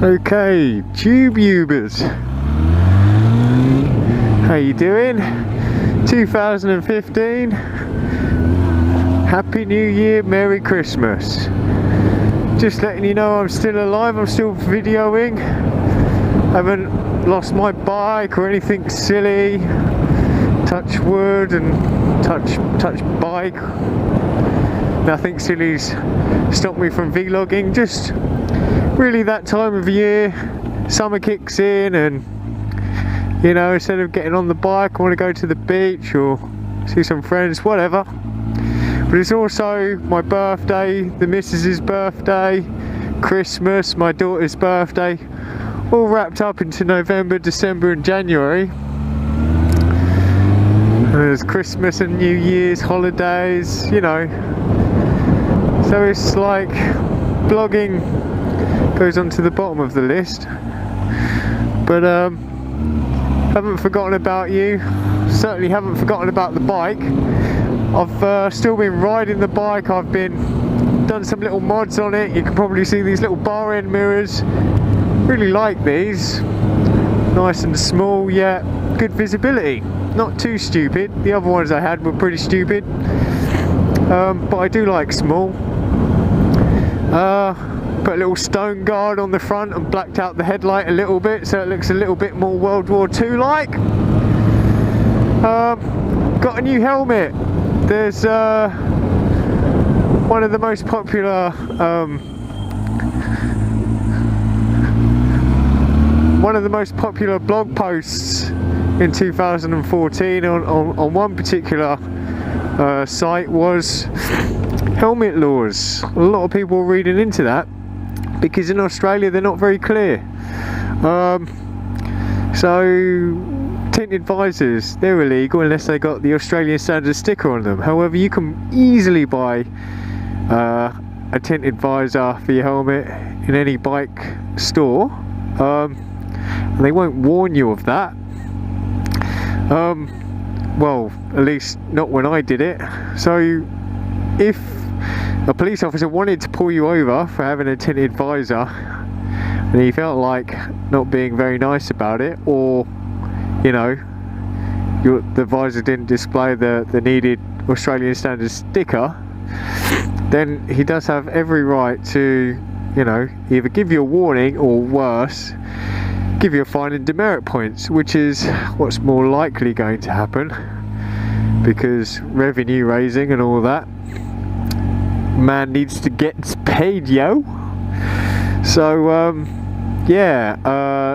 Okay, TubeUbers, how you doing? 2015, Happy New Year, Merry Christmas. Just letting you know I'm still alive, I'm still videoing. Haven't lost my bike or anything silly. Touch wood and touch bike. Nothing silly's stopped me from vlogging. Just really that time of year, summer kicks in, and you know, instead of getting on the bike, I want to go to the beach or see some friends, whatever. But it's also my birthday, the missus's birthday, Christmas, my daughter's birthday, all wrapped up into November, December and January. And there's Christmas and New Year's holidays, you know. So it's like blogging goes onto the bottom of the list. But haven't forgotten about you. Certainly haven't forgotten about the bike. I've still been riding the bike. I've done some little mods on it. You can probably see these little bar end mirrors. Really like these. Nice and small, yet good visibility. Not too stupid. The other ones I had were pretty stupid. But I do like small. Put a little stone guard on the front and blacked out the headlight a little bit so it looks a little bit more World War II like. Got a new helmet. There's one of the most popular blog posts in 2014 on one particular site was helmet laws. A lot of people are reading into that because in Australia they're not very clear. So tinted visors, they're illegal unless they got the Australian standard sticker on them. However, you can easily buy a tinted visor for your helmet in any bike store. They won't warn you of that. Well, at least not when I did it. So if a police officer wanted to pull you over for having a tinted visor and he felt like not being very nice about it, or you know, the visor didn't display the needed Australian standard sticker, then he does have every right to, you know, either give you a warning or worse, give you a fine and demerit points, which is what's more likely going to happen because revenue raising and all that. Man needs to get paid, yo. So yeah,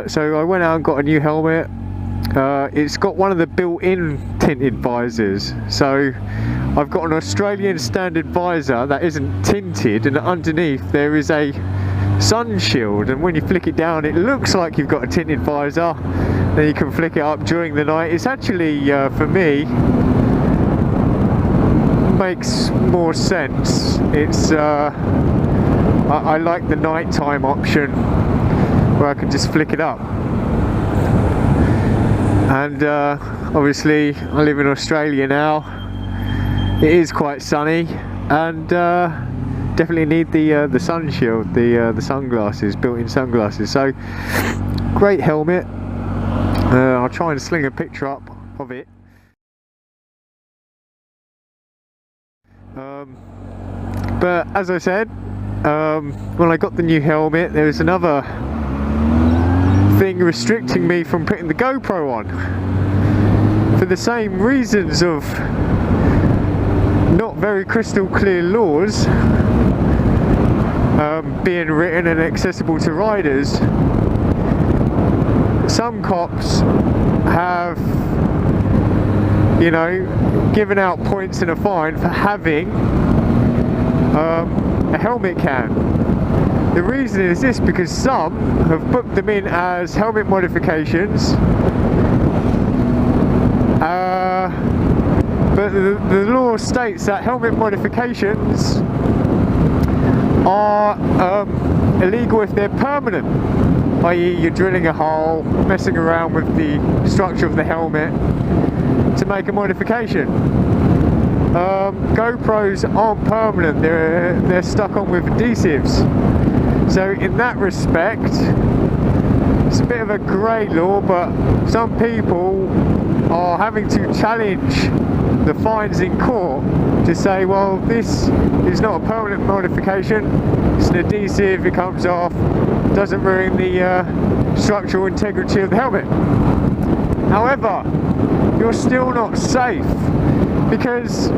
so I went out and got a new helmet. It's got one of the built-in tinted visors, so I've got an Australian standard visor that isn't tinted, and underneath there is a sun shield, and when you flick it down it looks like you've got a tinted visor. Then you can flick it up during the night. It's actually for me makes more sense. It's I like the nighttime option where I can just flick it up. And obviously I live in Australia now. It is quite sunny, and definitely need the sun shield, the sunglasses, built-in sunglasses. So great helmet. I'll try and sling a picture up of it. But as I said, when I got the new helmet, there was another thing restricting me from putting the GoPro on for the same reasons of not very crystal clear laws being written and accessible to riders. Some cops have, you know, given out points and a fine for having a helmet cam. The reason is this, because some have booked them in as helmet modifications, but the law states that helmet modifications are illegal if they're permanent, i.e. you're drilling a hole, messing around with the structure of the helmet to make a modification. GoPros aren't permanent, they're stuck on with adhesives. So in that respect, it's a bit of a grey law, but some people are having to challenge the fines in court to say, well, this is not a permanent modification, it's an adhesive, it comes off, doesn't ruin the structural integrity of the helmet. However, you're still not safe, because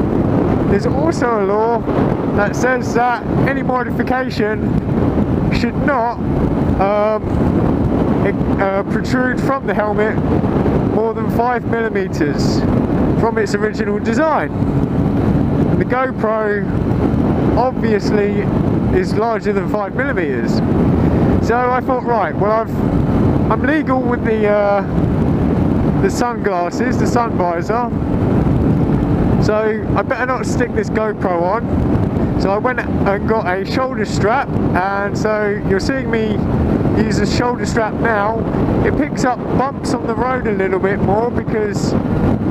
there's also a law that says that any modification should not protrude from the helmet more than 5mm from its original design. And the GoPro obviously is larger than 5mm. So I thought, right, well, I'm legal with the sunglasses, the sun visor, so I better not stick this GoPro on. So I went and got a shoulder strap, and so you're seeing me use a shoulder strap now. It picks up bumps on the road a little bit more because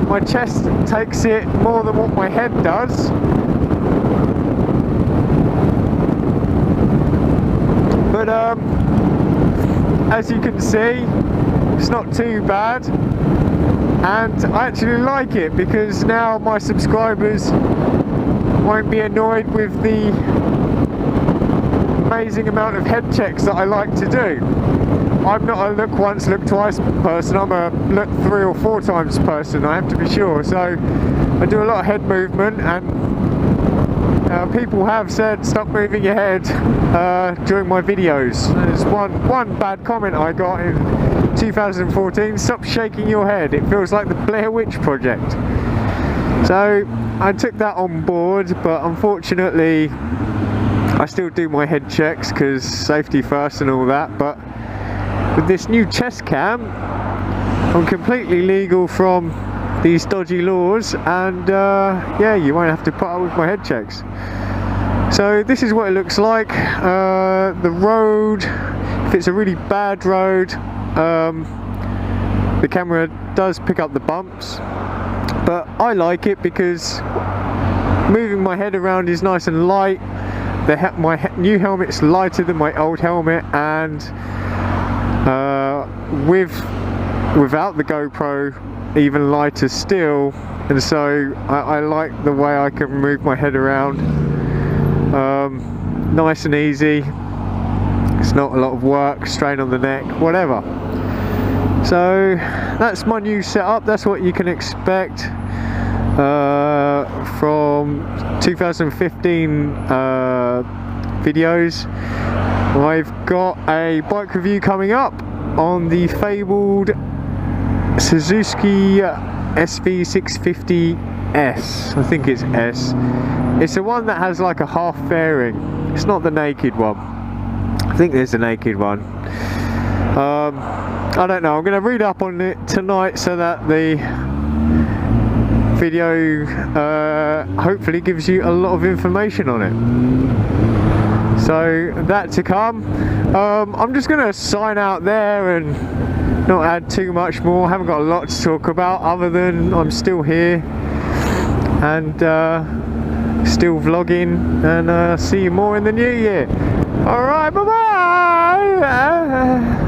my chest takes it more than what my head does. But as you can see, it's not too bad, and I actually like it because now my subscribers won't be annoyed with the amazing amount of head checks that I like to do. I'm not a look once, look twice person, I'm a look 3 or 4 times person, I have to be sure. So I do a lot of head movement, and people have said stop moving your head during my videos. There's one bad comment I got in 2014, stop shaking your head, it feels like the Blair Witch Project. So I took that on board, but unfortunately I still do my head checks because safety first and all that. But with this new chest cam, I'm completely legal from these dodgy laws, and yeah, you won't have to put up with my head checks. So this is what it looks like. The road, if it's a really bad road, the camera does pick up the bumps, but I like it because moving my head around is nice and light. My new helmet's lighter than my old helmet, and without the GoPro, even lighter still. And so I like the way I can move my head around, nice and easy. It's not a lot of work, strain on the neck, whatever. So that's my new setup. That's what you can expect from 2015 videos. I've got a bike review coming up on the fabled Suzuki SV650S. I think it's S. It's the one that has like a half fairing. It's not the naked one. I think there's a naked one. I don't know. I'm going to read up on it tonight so that the video hopefully gives you a lot of information on it. So that to come. I'm just going to sign out there and not add too much more. I haven't got a lot to talk about other than I'm still here and still vlogging, and see you more in the new year. Alright, bye bye.